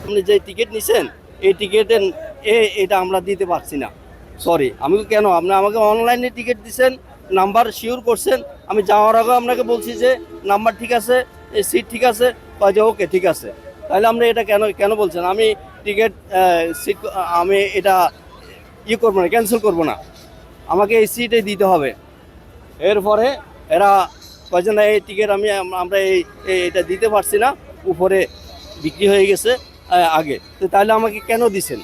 আপনি যে টিকিট নিছেন এই টিকিটের এটা আমরা দিতে পারছি না, সরি। আমি কেন, আপনি আমাকে অনলাইনে টিকিট দিছেন, নাম্বার শিওর করছেন, আমি যাওয়ার আগে আপনাকে বলছি যে নাম্বার ঠিক আছে, সিট ঠিক আছে, যে ওকে ঠিক আছে। তাহলে আপনি এটা কেন কেন বলছেন আমি টিকিট সিট আমি এটা করবো না, ক্যান্সেল করবো না, আমাকে এই সিটে দিতে হবে। এরপরে এরা কয়েছে না এই টিকিট আমরা এটা দিতে পারছি না, উপরে বিক্রি হয়ে গেছে আগে। তো তাহলে আমাকে কেন দিছেন?